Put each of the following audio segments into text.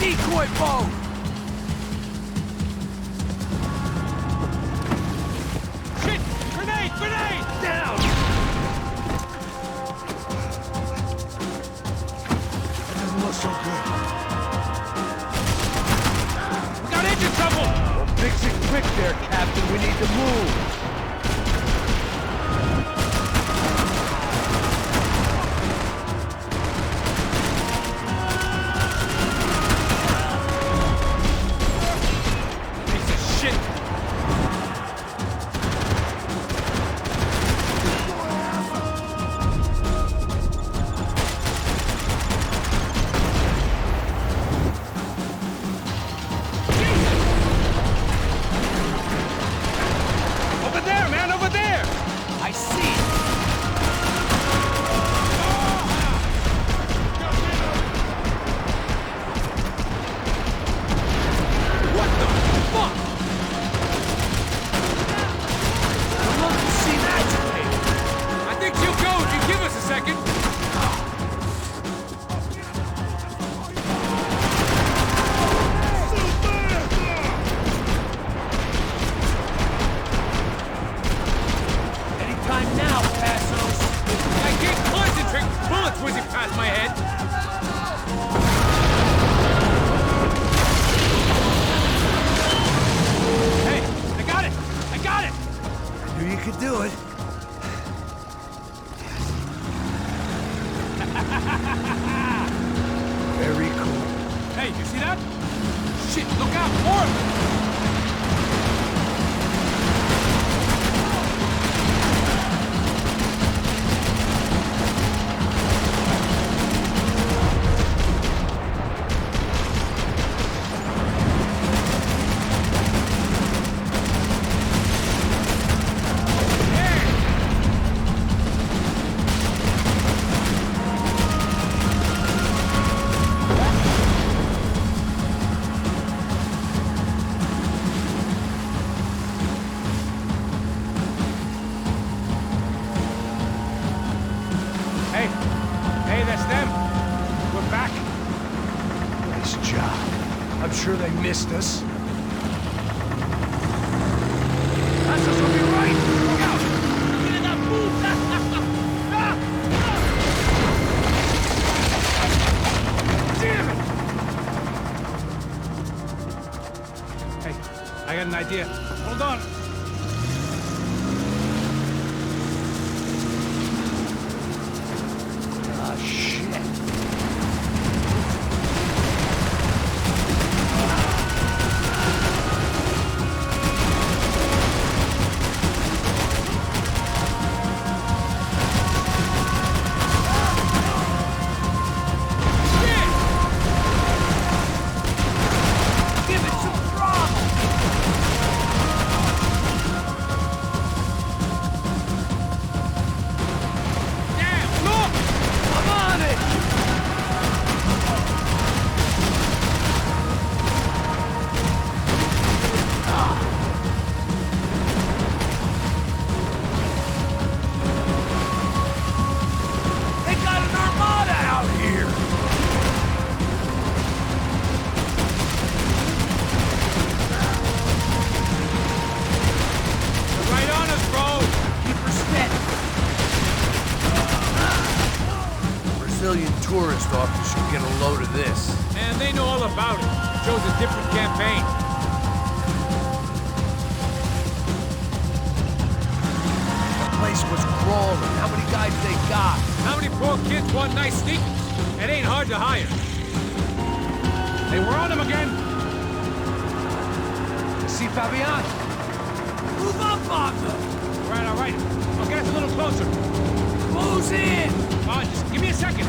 Decoy boat! Shit! Grenade! Grenade! Down! That doesn't look so good. We got engine trouble! Well, fix it quick there, Captain. We need to move. Sure they missed us. That's us will be right. Look out! Get in that move! Damn it! Hey, I got an idea. Hold on. Ah, shit. Tourist office should get a load of this. And they know all about it. Shows a different campaign. The place was crawling. How many guys they got? How many poor kids want nice sneakers? It ain't hard to hire. Hey, we're on them again. See Fabian? Move up, Papa! All right. I'll get us a little closer. Close in! Just give me a second.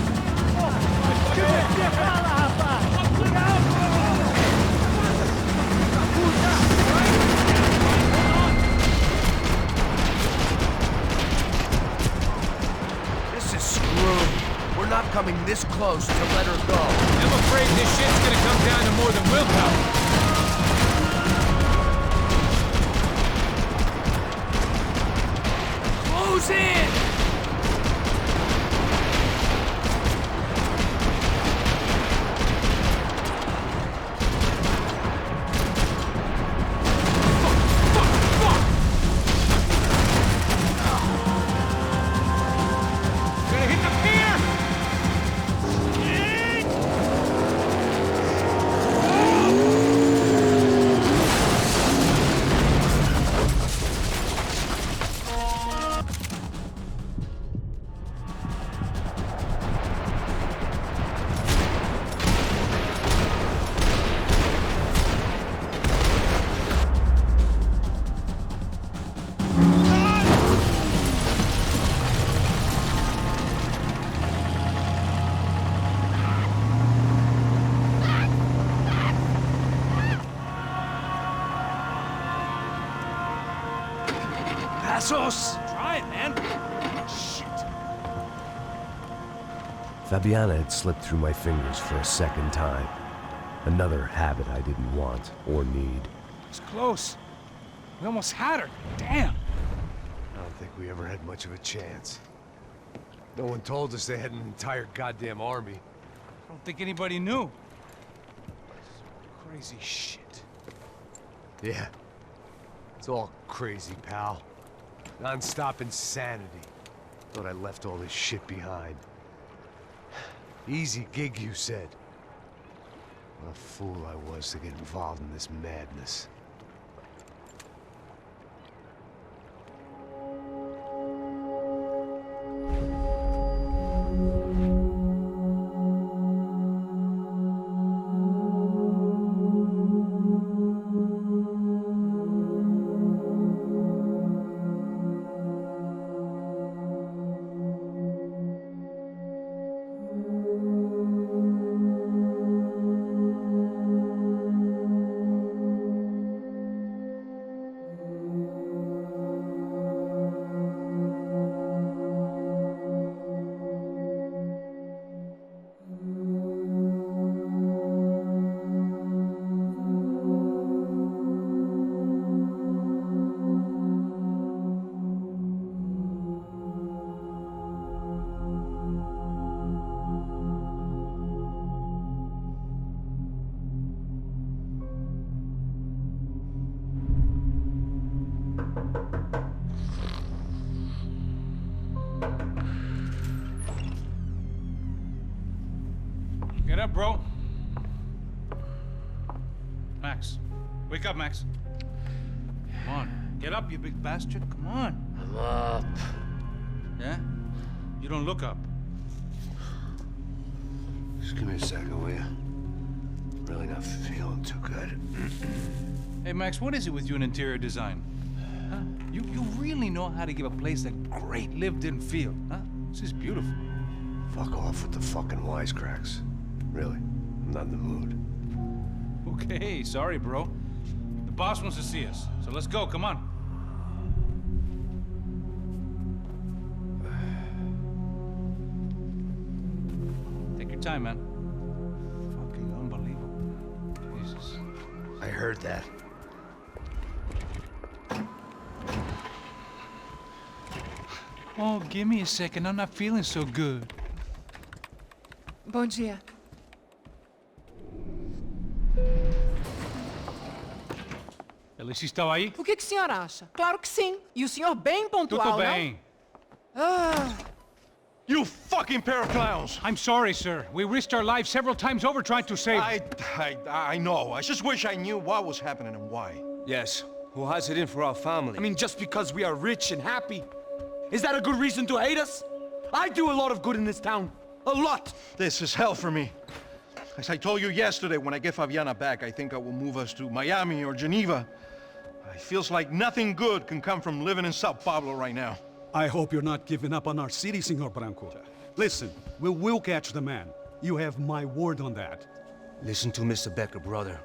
This is screwed. We're not coming this close to let her go. I'm afraid this shit's gonna come down to more than willpower. Close in! Passos! Try it, man. Shit. Fabiana had slipped through my fingers for a second time. Another habit I didn't want or need. It's close. We almost had her. Damn. I don't think we ever had much of a chance. No one told us they had an entire goddamn army. I don't think anybody knew. Crazy shit. Yeah. It's all crazy, pal. Non-stop insanity. Thought I left all this shit behind. Easy gig, you said. What a fool I was to get involved in this madness. Get up, bro. Max. Wake up, Max. Come on. Get up, you big bastard. Come on. I'm up. Yeah? You don't look up. Just give me a second, will you? Really not feeling too good. Hey, Max, what is it with you and interior design? Huh? You really know how to give a place a great lived-in feel, huh? This is beautiful. Fuck off with the fucking wisecracks. Really, I'm not in the mood. Okay, sorry, bro. The boss wants to see us, so let's go, come on. Take your time, man. Fucking unbelievable. Jesus. I heard that. Oh, give me a second. I'm not feeling so good. Bom dia. Alice estava aí? O que o senhor acha? Claro que sim. E o senhor bem pontual, Tudo bem. You fucking pair of clowns! I'm sorry, sir. We risked our lives several times over trying to save... I know. I just wish I knew what was happening and why. Yes, who has it in for our family? I mean, just because we are rich and happy, is that a good reason to hate us? I do a lot of good in this town. A lot! This is hell for me. As I told you yesterday, when I get Fabiana back, I think I will move us to Miami or Geneva. It feels like nothing good can come from living in Sao Paulo right now. I hope you're not giving up on our city, Senor Branco. Listen, we will catch the man. You have my word on that. Listen to Mr. Becker, brother.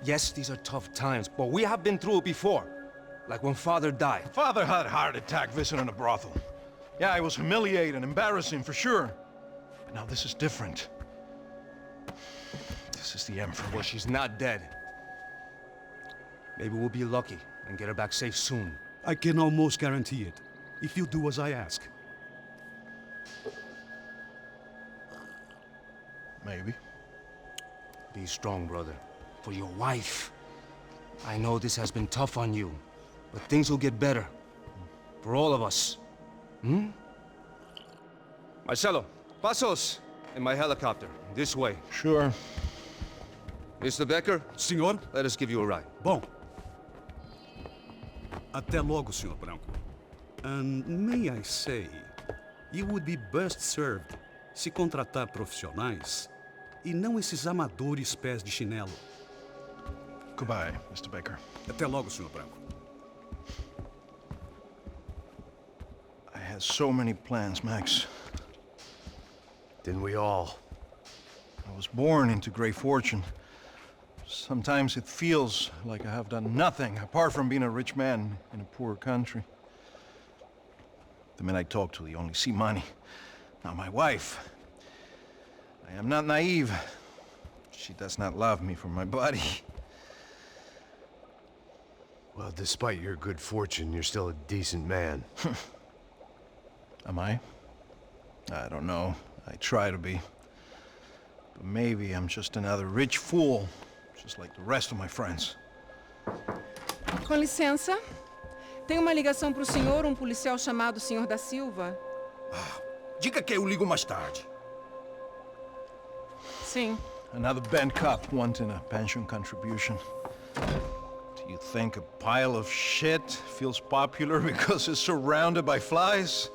Yes, these are tough times, but we have been through it before. Like when Father died. Father had a heart attack visiting a brothel. Yeah, it was humiliating, embarrassing, for sure. But now this is different. This is the Emperor. Well, she's not dead. Maybe we'll be lucky and get her back safe soon. I can almost guarantee it, if you do as I ask. Maybe. Be strong, brother. For your wife. I know this has been tough on you, but things will get better. For all of us. Hmm? Marcelo, pasos in my helicopter. This way. Sure. Mr. Becker, Senhor? let us give you a ride. Bom. Até logo, Senhor Branco. And may I say, you would be best served se contratar profissionais e não esses amadores pés de chinelo. Goodbye, Mr. Baker. Até logo, Senhor Branco. I had so many plans, Max. Didn't we all? I was born into great fortune. Sometimes it feels like I have done nothing apart from being a rich man in a poor country. The men I talk to, they only see money. Now, my wife, I am not naive. She does not love me for my body. Well, despite your good fortune, you're still a decent man. Am I? I don't know. I try to be. But maybe I'm just another rich fool, just like the rest of my friends. Com licença. Tem uma ligação para o senhor, um policial chamado Sr. da Silva? Diga que eu ligo mais tarde. Sim. Another bent cop wanting a pension contribution. Do you think a pile of shit feels popular because it's surrounded by flies?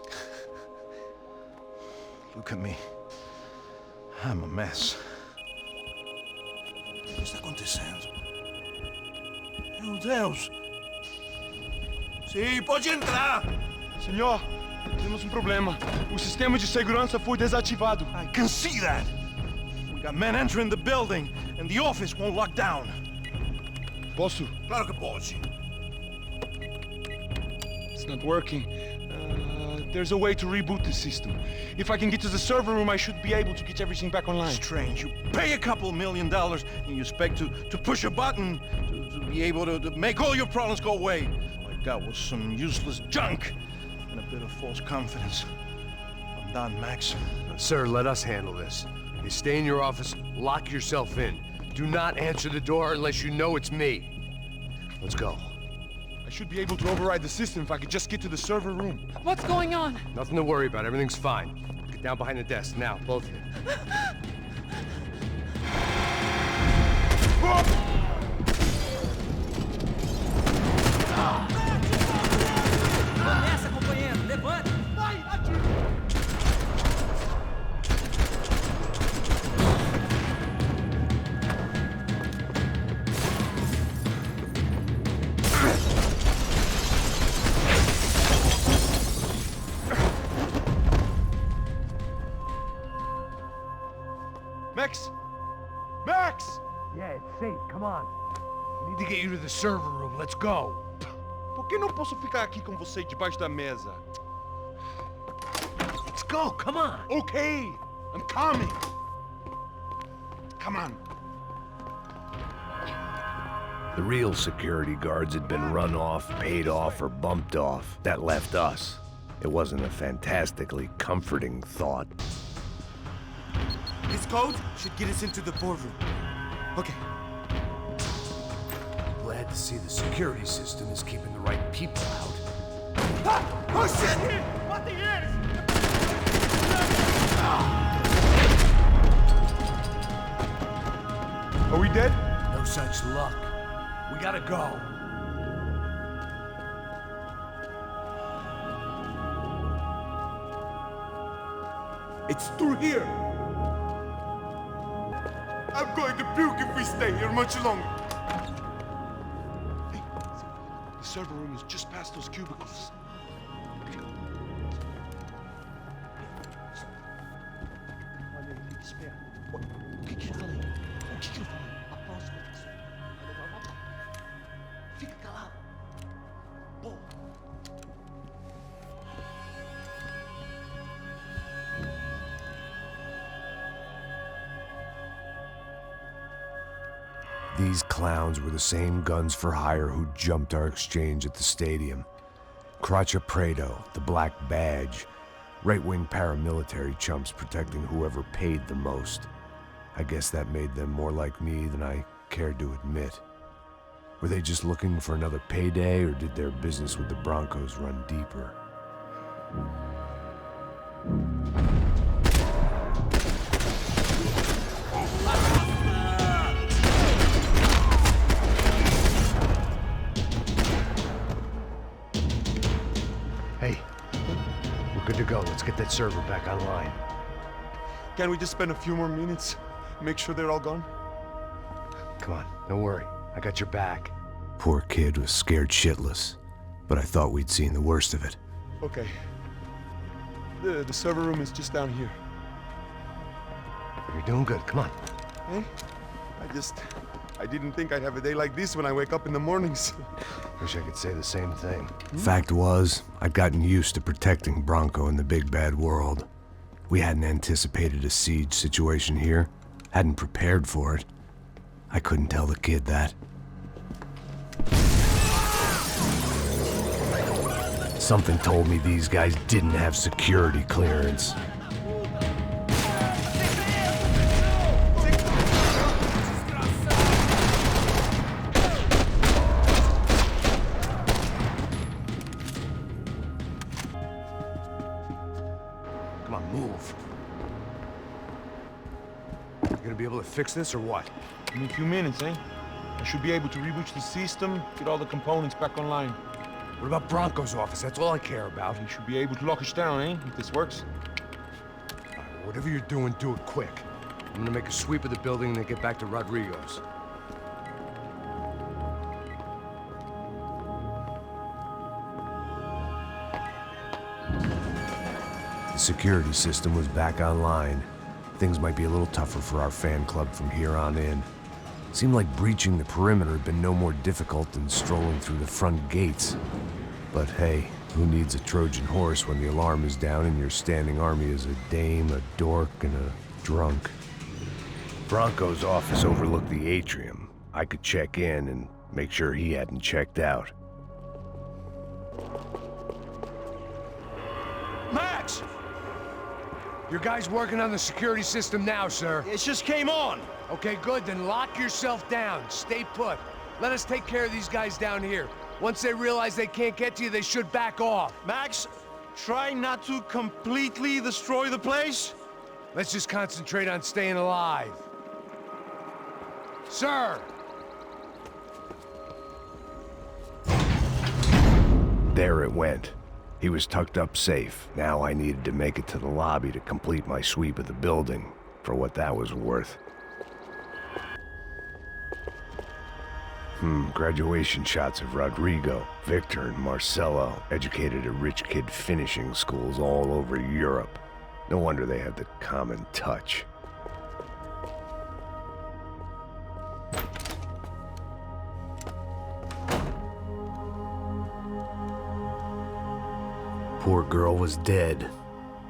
Look at me. I'm a mess. O que está acontecendo? Meu Deus! Sim, pode entrar! Senhor, temos um problema. O sistema de segurança foi desativado. I can see that! We got men entering the building, and the office won't lock down. Posso? Claro que pode. It's not working. There's a way to reboot the system. If I can get to the server room, I should be able to get everything back online. Strange. You pay a couple $1 million, and you expect to push a button to be able to make all your problems go away. All I got was some useless junk and a bit of false confidence. I'm done, Max. Sir, let us handle this. You stay in your office, lock yourself in. Do not answer the door unless you know it's me. Let's go. I should be able to override the system if I could just get to the server room. What's going on? Nothing to worry about. Everything's fine. Get down behind the desk. Now, both of you. Começa, companheiro. Levante. Vai, atira. Max! Max! Yeah, it's safe. Come on. We need to get you to the server room. Let's go. Por que não posso ficar aqui com você debaixo da mesa? Let's go. Come on. Okay, I'm coming. Come on. The real security guards had been run off, paid off, or bumped off. That left us. It wasn't a fantastically comforting thought. This code should get us into the boardroom. Okay. Glad to see the security system is keeping the right people out. Oh shit! What the hell? Are we dead? No such luck. We gotta go. It's through here. I'm going to puke if we stay here much longer. Hey, the server room is just past those cubicles. Olha aí, fica esperto. O que eu falei? O que eu falei? A próxima pessoa vai levar uma bala. Fica calado. Boa. These clowns were the same guns for hire who jumped our exchange at the stadium. Crotcha Prado, the Black Badge, right-wing paramilitary chumps protecting whoever paid the most. I guess that made them more like me than I cared to admit. Were they just looking for another payday, or did their business with the Broncos run deeper? Hey, we're good to go. Let's get that server back online. Can we just spend a few more minutes? Make sure they're all gone? Come on, don't worry. I got your back. Poor kid was scared shitless, but I thought we'd seen the worst of it. Okay. The server room is just down here. You're doing good. Come on. Hey? I didn't think I'd have a day like this when I wake up in the mornings. Wish I could say the same thing. Fact was, I'd gotten used to protecting Bronco in the big bad world. We hadn't anticipated a siege situation here, hadn't prepared for it. I couldn't tell the kid that. Something told me these guys didn't have security clearance. Come on, move. You gonna be able to fix this or what? In a few minutes, eh? I should be able to reboot the system, get all the components back online. What about Bronco's office? That's all I care about. You should be able to lock us down, eh? If this works. Whatever you're doing, do it quick. I'm gonna make a sweep of the building and then get back to Rodrigo's. The security system was back online. Things might be a little tougher for our fan club from here on in. Seemed like breaching the perimeter had been no more difficult than strolling through the front gates. But hey, who needs a Trojan horse when the alarm is down and your standing army is a dame, a dork, and a drunk? Bronco's office overlooked the atrium. I could check in and make sure he hadn't checked out. Max! Your guy's working on the security system now, sir. It just came on! Okay, good, then lock yourself down. Stay put. Let us take care of these guys down here. Once they realize they can't get to you, they should back off. Max, try not to completely destroy the place. Let's just concentrate on staying alive. Sir! There it went. He was tucked up safe. Now I needed to make it to the lobby to complete my sweep of the building, for what that was worth. Graduation shots of Rodrigo, Victor, and Marcelo, educated at rich kid finishing schools all over Europe. No wonder they had the common touch. Poor girl was dead.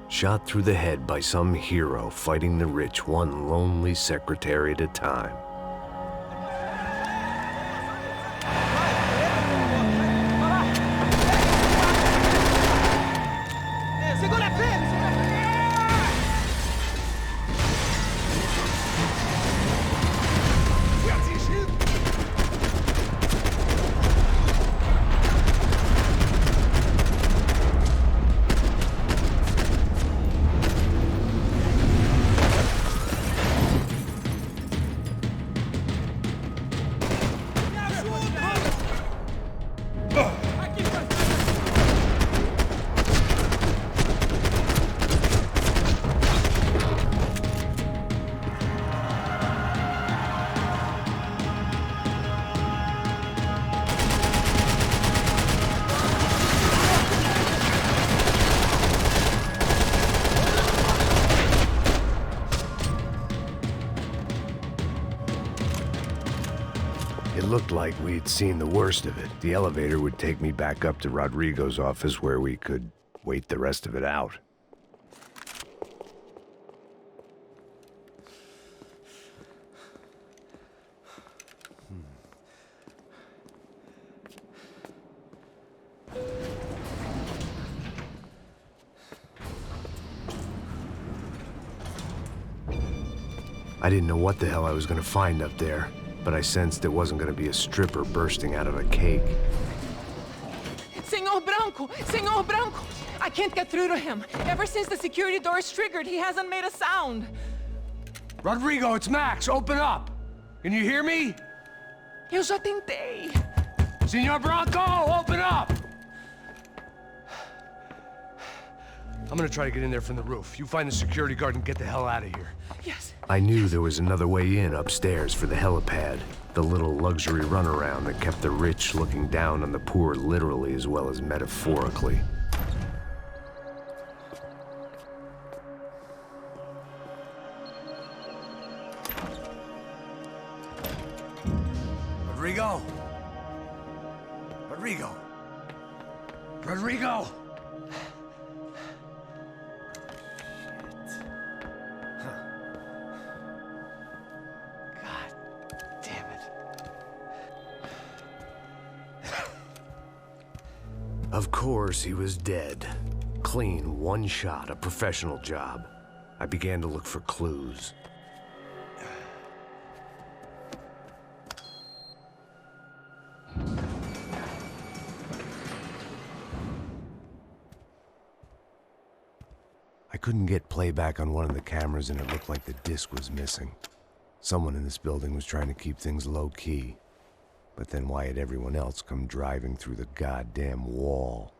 Shot through the head by some hero fighting the rich one lonely secretary at a time. It looked like we'd seen the worst of it. The elevator would take me back up to Rodrigo's office where we could wait the rest of it out. I didn't know what the hell I was gonna find up there, but I sensed it wasn't gonna be a stripper bursting out of a cake. Senor Branco! I can't get through to him. Ever since the security door is triggered, he hasn't made a sound. Rodrigo, it's Max. Open up. Can you hear me? Eu já tentei. Senor Branco, open up! I'm gonna try to get in there from the roof. You find the security guard and get the hell out of here. Yes. I knew there was another way in upstairs for the helipad, the little luxury runaround that kept the rich looking down on the poor literally as well as metaphorically. Rodrigo! God damn it. Of course, he was dead. Clean, one shot, a professional job. I began to look for clues. I couldn't get playback on one of the cameras and it looked like the disc was missing. Someone in this building was trying to keep things low-key. But then why had everyone else come driving through the goddamn wall?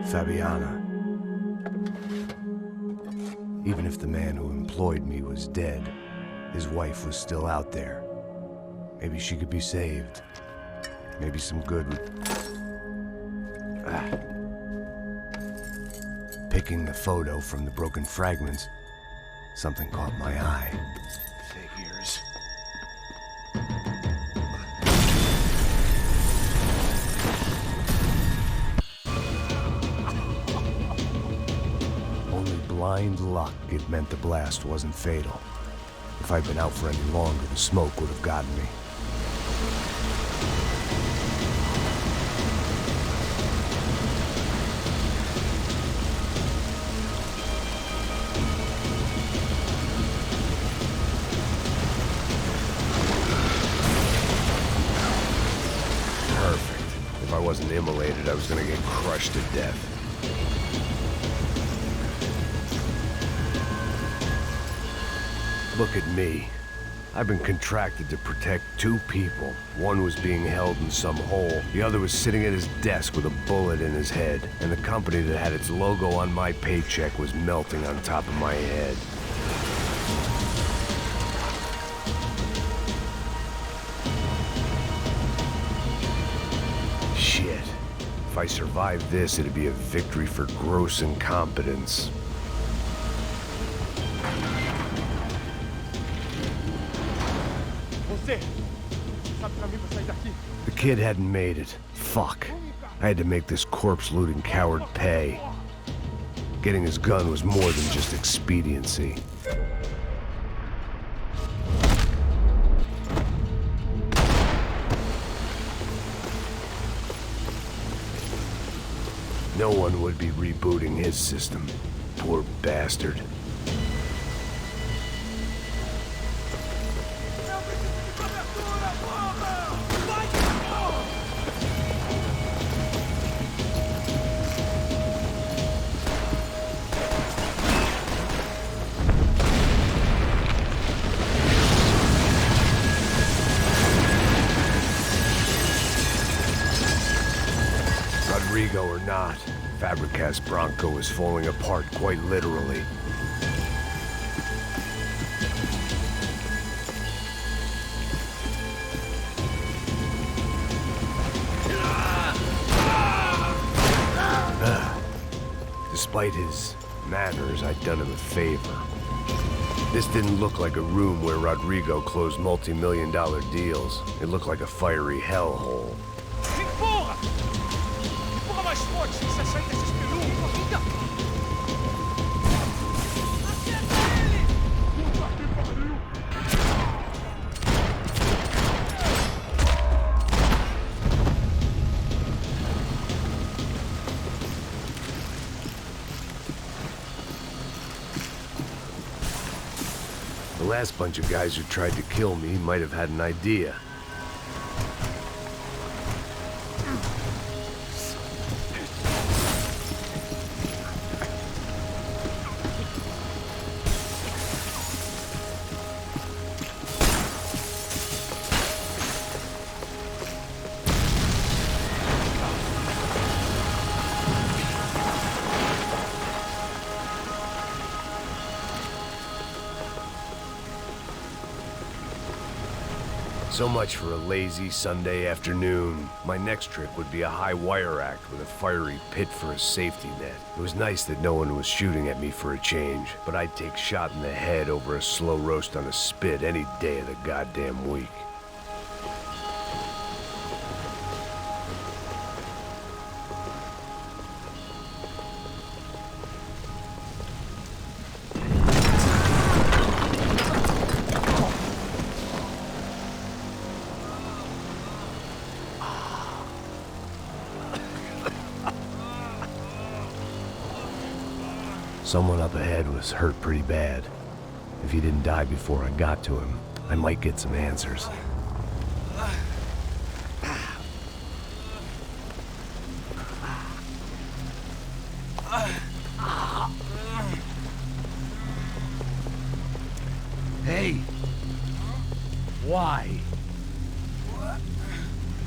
Fabiana. Even if the man who employed me was dead, his wife was still out there. Maybe she could be saved. Maybe some good would... Picking the photo from the broken fragments, something caught my eye. Figures. Only blind luck it meant the blast wasn't fatal. If I'd been out for any longer, the smoke would have gotten me. If I wasn't immolated, I was gonna get crushed to death. Look at me. I've been contracted to protect two people. One was being held in some hole. The other was sitting at his desk with a bullet in his head. And the company that had its logo on my paycheck was melting on top of my head. Shit. If I survived this, it'd be a victory for gross incompetence. The kid hadn't made it. Fuck. I had to make this corpse-looting coward pay. Getting his gun was more than just expediency. No one would be rebooting his system. Poor bastard. Rodrigo or not, Fabricas Bronco is falling apart quite literally. Despite his manners, I'd done him a favor. This didn't look like a room where Rodrigo closed multi-million-dollar deals. It looked like a fiery hellhole. The last bunch of guys who tried to kill me might have had an idea. So much for a lazy Sunday afternoon. My next trick would be a high wire act with a fiery pit for a safety net. It was nice that no one was shooting at me for a change, but I'd take shot in the head over a slow roast on a spit any day of the goddamn week. Someone up ahead was hurt pretty bad. If he didn't die before I got to him, I might get some answers. Hey! Why?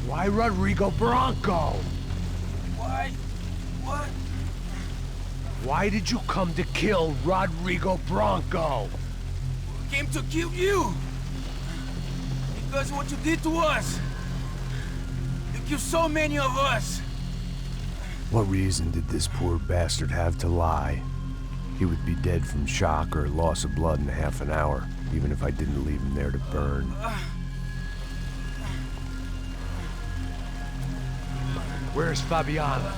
Why Rodrigo Bronco? Why? What? Why did you come to kill Rodrigo Bronco? We came to kill you! Because of what you did to us! You killed so many of us! What reason did this poor bastard have to lie? He would be dead from shock or loss of blood in half an hour, even if I didn't leave him there to burn. Where's Fabiana?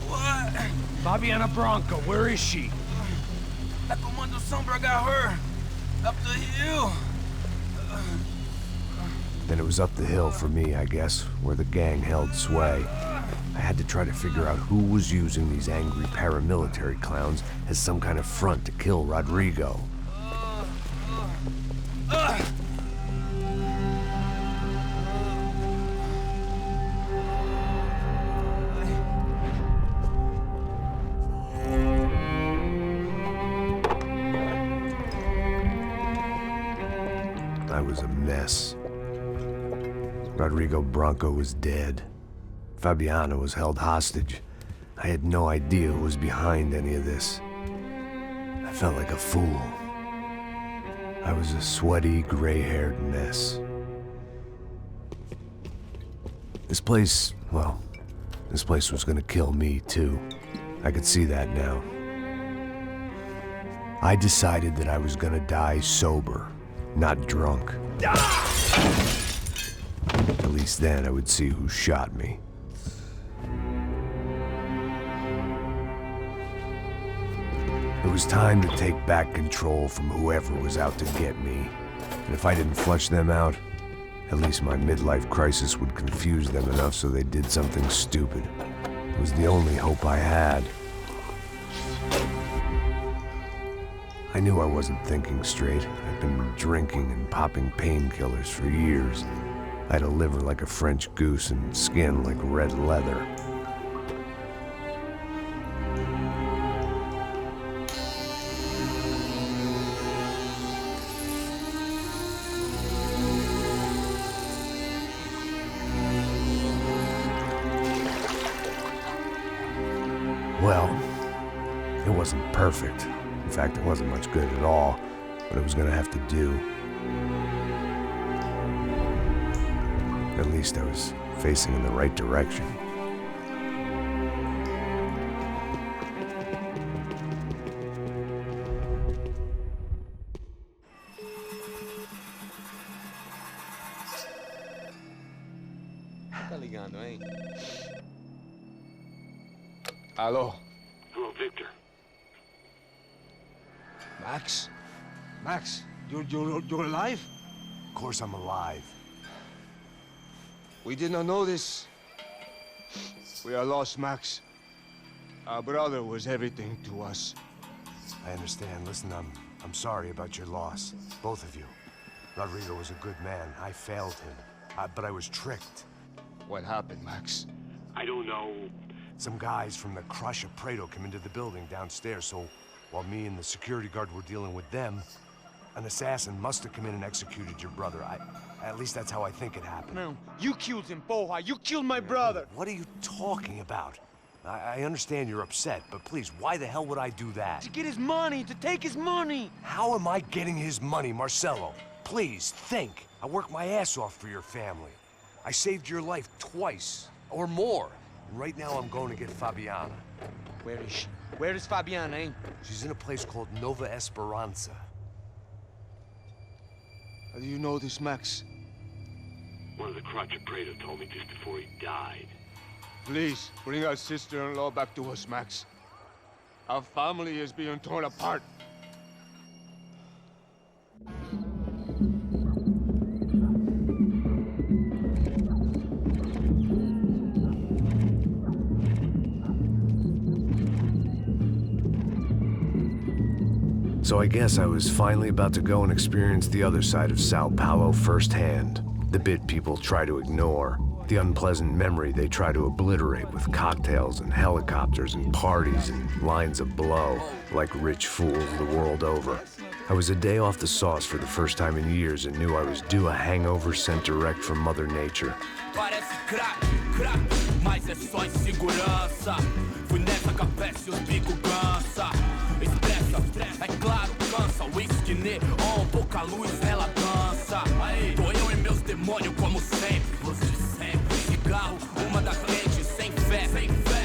What? Fabiana Bronco, where is she? That Comando Sombra got her! Up the hill! Then it was up the hill for me, I guess, where the gang held sway. I had to try to figure out who was using these angry paramilitary clowns as some kind of front to kill Rodrigo. I was a mess. Rodrigo Bronco was dead. Fabiana was held hostage. I had no idea who was behind any of this. I felt like a fool. I was a sweaty, gray-haired mess. This place, well, this place was gonna kill me too. I could see that now. I decided that I was gonna die sober, not drunk. At least then I would see who shot me. It was time to take back control from whoever was out to get me. And if I didn't flush them out, at least my midlife crisis would confuse them enough so they did something stupid. It was the only hope I had. I knew I wasn't thinking straight. I'd been drinking and popping painkillers for years. I had a liver like a French goose and skin like red leather. Well, it wasn't perfect. In fact, it wasn't much good at all, but it was gonna have to do. At least I was facing in the right direction. Tá ligando, hein? Alô? Hello, Victor. Max? Max, you're alive? Of course I'm alive. We did not know this. We are lost, Max. Our brother was everything to us. I understand. Listen, I'm sorry about your loss. Both of you. Rodrigo was a good man. I failed him. But I was tricked. What happened, Max? I don't know. Some guys from the Crush of Prado came into the building downstairs, so while me and the security guard were dealing with them, an assassin must have come in and executed your brother. At least that's how I think it happened. No, you killed him, Poha. You killed my brother. What are you talking about? I understand you're upset, but please, why the hell would I do that? To get his money, to take his money. How am I getting his money, Marcelo? Please, think. I worked my ass off for your family. I saved your life twice, or more. And right now I'm going to get Fabiana. Where is she? Where is Fabiana, eh? She's in a place called Nova Esperanza. How do you know this, Max? One of the Crotch of Prado told me just before he died. Please, bring our sister-in-law back to us, Max. Our family is being torn apart. So I guess I was finally about to go and experience the other side of Sao Paulo firsthand. The bit people try to ignore. The unpleasant memory they try to obliterate with cocktails and helicopters and parties and lines of blow, like rich fools the world over. I was a day off the sauce for the first time in years and knew I was due a hangover sent direct from Mother Nature. Parece crack, mas é só insegurança. Fui nessa capeste, os bico cansa. Estressa, é claro, cansa. Whisky neon, pouca luz, ela dança. Tô eu e meus demônios como sempre. Você sempre. Cigarro, uma da frente, sem fé.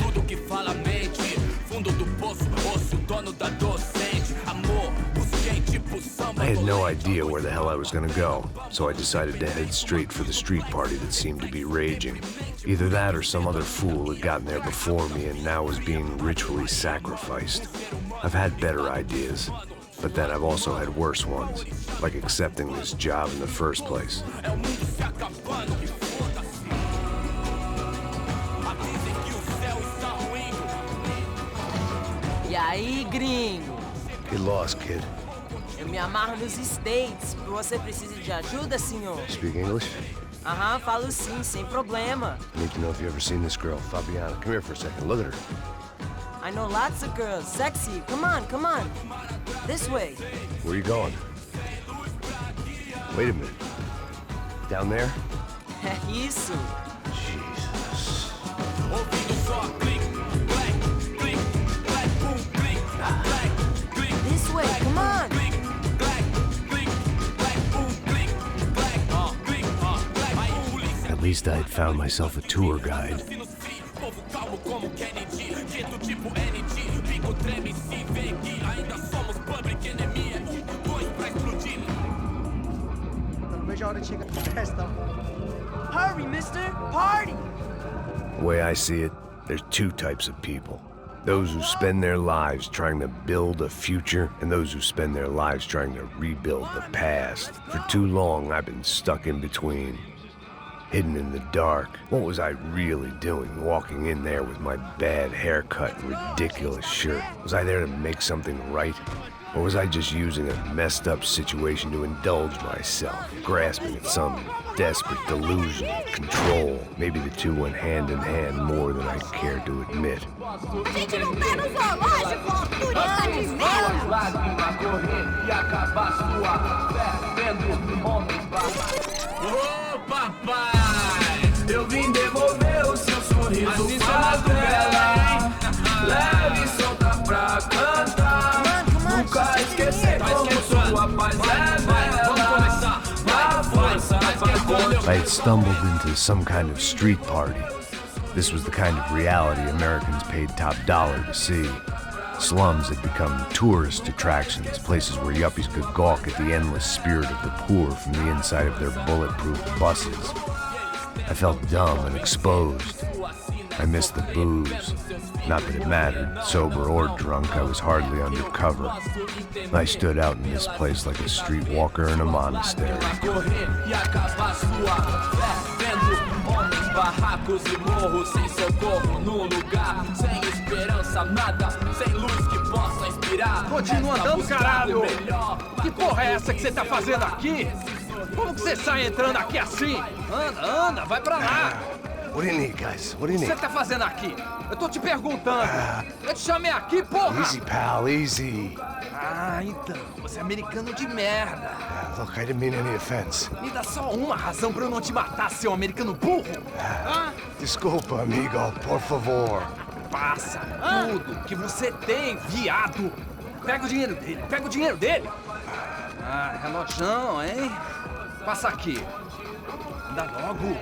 Tudo que fala mente. Fundo do poço, osso, dono da docente. Amor, busquei tipo samba. I had no idea where the hell I was gonna go, so I decided to head straight for the street party that seemed to be raging. Either that or some other fool had gotten there before me and now was being ritually sacrificed. I've had better ideas, but then I've also had worse ones, like accepting this job in the first place. E aí, gringo? Get lost, kid. Eu me amarro nos States. Você precisa de ajuda, senhor? Speak English? Aham, falo sim, sem problema. I need to know if you've ever seen this girl, Fabiana. Come here for a second. Look at her. I know lots of girls. Sexy. Come on, come on. This way. Where are you going? Wait a minute. Down there? Isso. Jesus. This way, come on. At least I had found myself a tour guide. Hurry, mister. Party. The way I see it, there's two types of people. Those who spend their lives trying to build a future, and those who spend their lives trying to rebuild the past. For too long, I've been stuck in between. Hidden in the dark. What was I really doing walking in there with my bad haircut and ridiculous shirt? Was I there to make something right? Or was I just using a messed up situation to indulge myself, grasping at some desperate delusion of control? Maybe the two went hand in hand more than I cared to admit. A gente não tá no zoológico, turistas, Ô papai, eu vim devolver o seu sorriso favela. Leve e solta pra cantar. Nunca esquecer como sua paz é bela. Dá força pra continuar. I had stumbled into some kind of street party. This was the kind of reality Americans paid top dollar to see. Slums had become tourist attractions, places where yuppies could gawk at the endless spirit of the poor from the inside of their bulletproof buses. I felt dumb and exposed. I missed the booze. Not that it mattered, sober or drunk, I was hardly under cover. I stood out in this place like a streetwalker in a monastery. Barracos e morros sem socorro no lugar, sem esperança, nada, sem luz que possa inspirar. Continua andando, caralho! Que porra é essa que você tá fazendo aqui? Como que você sai entrando aqui assim? Anda, vai pra lá! What do you need, guys? What do you O que need? você tá fazendo aqui? Eu tô te perguntando. Eu te chamei aqui, porra! Easy, pal, easy. Ah, então, você é americano de merda. Look, I didn't mean any offense. Me dá só uma razão pra eu não te matar, seu americano burro. Desculpa, amigo, por favor. Passa tudo que você tem, viado. Pega o dinheiro dele, Ah, relojão, hein? Passa aqui. Dá logo.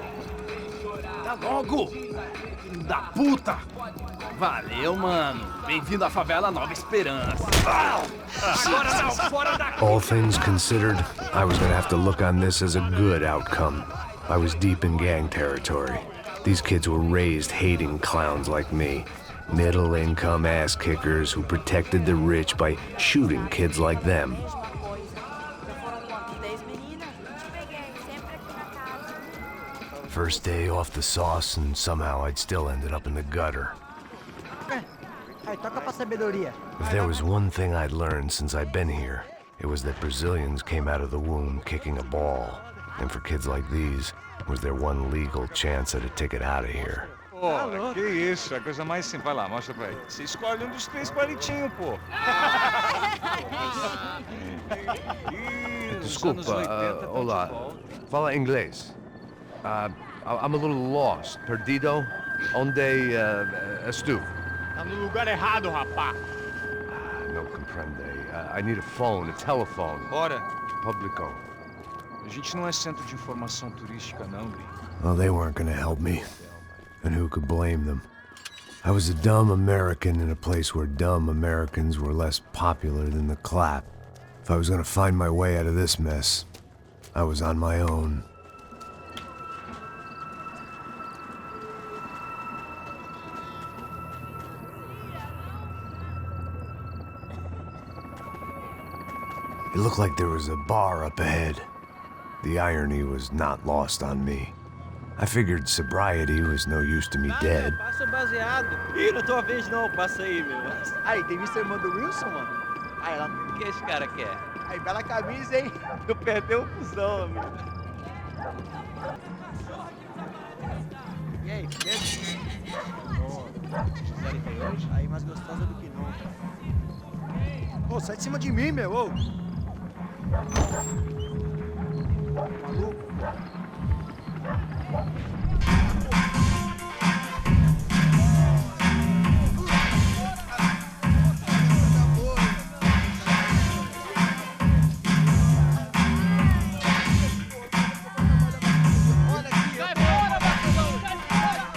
Filho da puta. Valeu, mano. Bem-vindo à favela Nova Esperança. Agora não, fora daqui. All things considered, I was gonna have to look on this as a good outcome. I was deep in gang territory. These kids were raised hating clowns like me. Middle-income ass-kickers who protected the rich by shooting kids like them. First day off the sauce, and somehow I'd still ended up in the gutter. Aí, toca pra sabedoria. If there was one thing I'd learned since I'd been here, it was that Brazilians came out of the womb kicking a ball. And for kids like these, was their one legal chance at a ticket out of here. Pô, que isso, é a coisa mais simples. Vai lá, mostra pra ele. Você escolhe um dos 3 palitinhos, pô. Desculpa, olá. Fala inglês. I'm a little lost. Perdido? Onde estou? Tá no lugar errado, rapá. Não compreende. I need a phone, a telephone. Bora. Publico. A gente não é centro de informação turística, não, Gri. Well, they weren't gonna help me. And who could blame them? I was a dumb American in a place where dumb Americans were less popular than the clap. If I was gonna find my way out of this mess, I was on my own. It looked like there was a bar up ahead. The irony was not lost on me. I figured sobriety was no use to me dead. Passa baseado. Ih, não é tua vez não, passa aí, meu. Aí, tem visto a irmã do Wilson, mano? Aí, lá, o que esse cara quer? Aí, bela camisa, hein? Tu perdeu o fusão, amigo. E aí, beleza? Ó, hoje? Aí, mais gostosa do que nunca. Ô, sai de cima de mim, meu, ô! Maluco?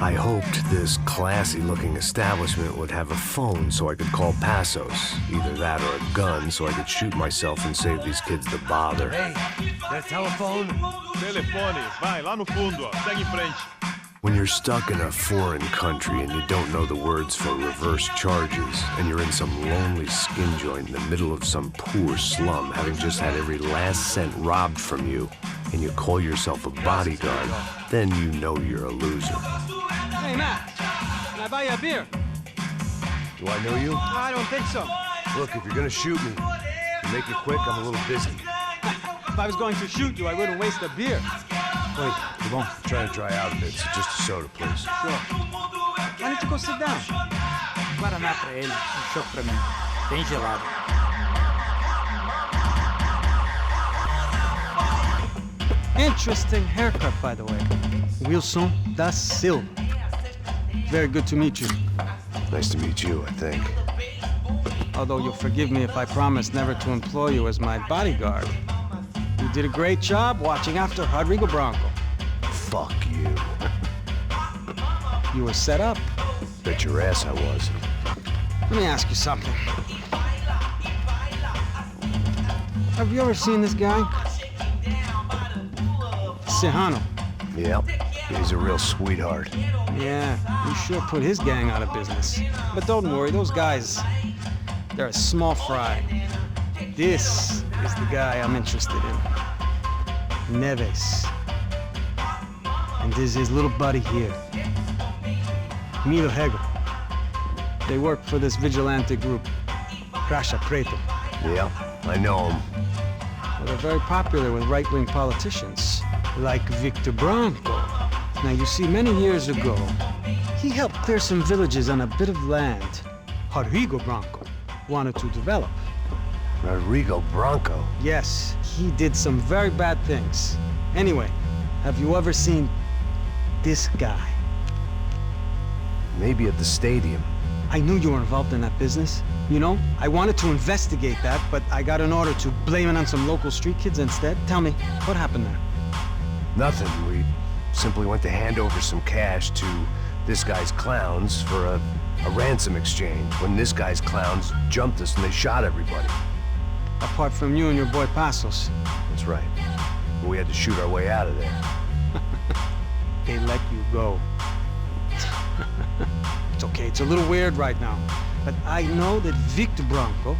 I hoped this classy-looking establishment would have a phone so I could call Passos. Either that or a gun so I could shoot myself and save these kids the bother. Hey, that telephone? Telefone, vai lá no fundo, ó. Segue em frente. When you're stuck in a foreign country and you don't know the words for reverse charges, and you're in some lonely skin joint in the middle of some poor slum, having just had every last cent robbed from you, and you call yourself a bodyguard, then you know you're a loser. Hey, Matt, can I buy you a beer? Do I know you? I don't think so. Look, if you're gonna shoot me, make it quick, I'm a little busy. If I was going to shoot you, I wouldn't waste a beer. Wait, come on. I'm trying to dry out a bit, so just a soda, please. Sure. Why don't you go sit down? Guaraná pra ele, choco pra mim. Bem gelado. Interesting haircut, by the way. Wilson da Silva. Very good to meet you. Nice to meet you, I think. Although you'll forgive me if I promise never to employ you as my bodyguard. You did a great job watching after Rodrigo Branco. Fuck you. You were set up. Bet your ass I was. Let me ask you something. Have you ever seen this guy? Sejano. Yep, he's a real sweetheart. Yeah, you sure put his gang out of business. But don't worry, those guys, they're a small fry. This is the guy I'm interested in. Neves. And this is his little buddy here. Milo Hegel. They work for this vigilante group, Crasha Preto. Yep, I know him. Well, they're very popular with right-wing politicians, like Victor Branco. Now, you see, many years ago, he helped clear some villages on a bit of land Rodrigo Branco wanted to develop. Rodrigo Branco? Yes, he did some very bad things. Anyway, have you ever seen this guy? Maybe at the stadium. I knew you were involved in that business. You know, I wanted to investigate that, but I got an order to blame it on some local street kids instead. Tell me, what happened there? Nothing. We simply went to hand over some cash to this guy's clowns for a ransom exchange when this guy's clowns jumped us and they shot everybody. Apart from you and your boy Passos. That's right. We had to shoot our way out of there. They let you go. It's okay, it's a little weird right now. But I know that Victor Branco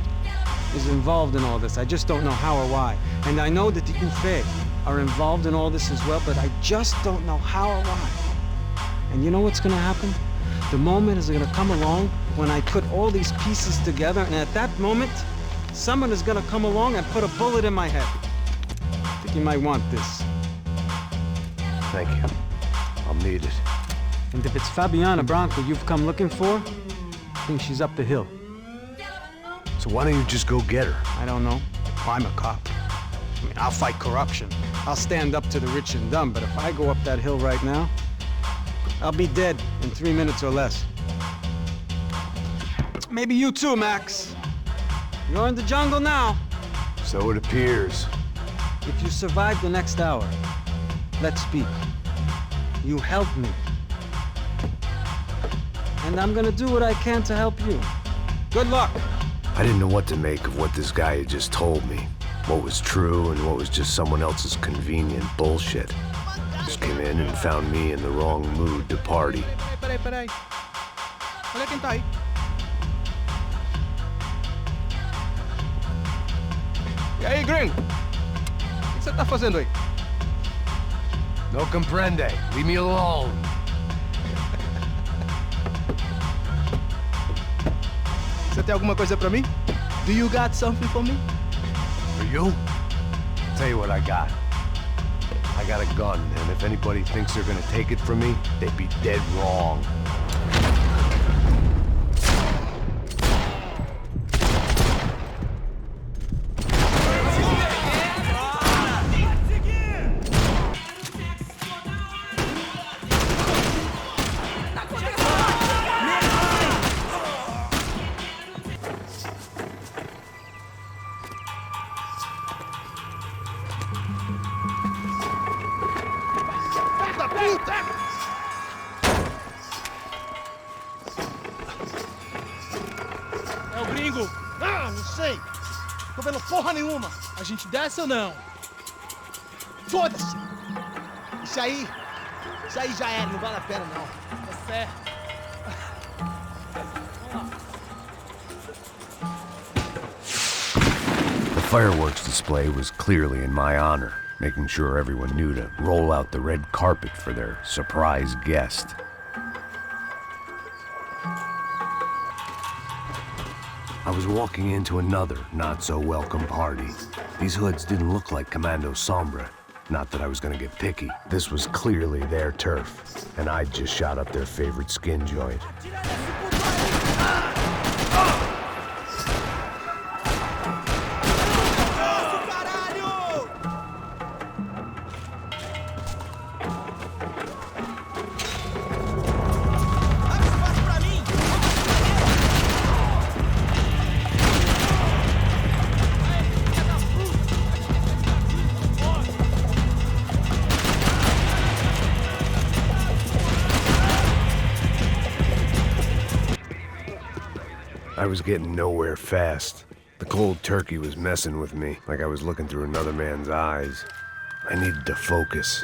is involved in all this. I just don't know how or why. And I know that the UFE are involved in all this as well, but I just don't know how or why. And you know what's gonna happen? The moment is gonna come along when I put all these pieces together, and at that moment, someone is gonna come along and put a bullet in my head. I think you might want this. Thank you. I'll need it. And if it's Fabiana Branco you've come looking for, I think she's up the hill. So why don't you just go get her? I don't know. I'm a cop. I mean, I'll fight corruption. I'll stand up to the rich and dumb, but if I go up that hill right now, I'll be dead in 3 minutes or less. Maybe you too, Max. You're in the jungle now. So it appears. If you survive the next hour, let's speak. You help me. And I'm gonna do what I can to help you. Good luck. I didn't know what to make of what this guy had just told me. What was true and what was just someone else's convenient bullshit. Just came in and found me in the wrong mood to party. Peraí. Olha quem tá aí. E aí, gringo? O que você tá fazendo aí? No comprende. Leave me alone. Você tem alguma coisa pra mim? Do you got something for me? For you? Tell you what I got. I got a gun, and if anybody thinks they're gonna take it from me, they'd be dead wrong. É o gringo. Ah, não sei. Tô vendo porra nenhuma. A gente desce ou não? Foda-se. Isso aí já era, não vale a pena não. Tá certo. The fireworks display was clearly in my honor, making sure everyone knew to roll out the red carpet for their surprise guest. I was walking into another not-so-welcome party. These hoods didn't look like Commando Sombra. Not that I was gonna get picky. This was clearly their turf, and I'd just shot up their favorite skin joint. I was getting nowhere fast. The cold turkey was messing with me, like I was looking through another man's eyes. I needed to focus.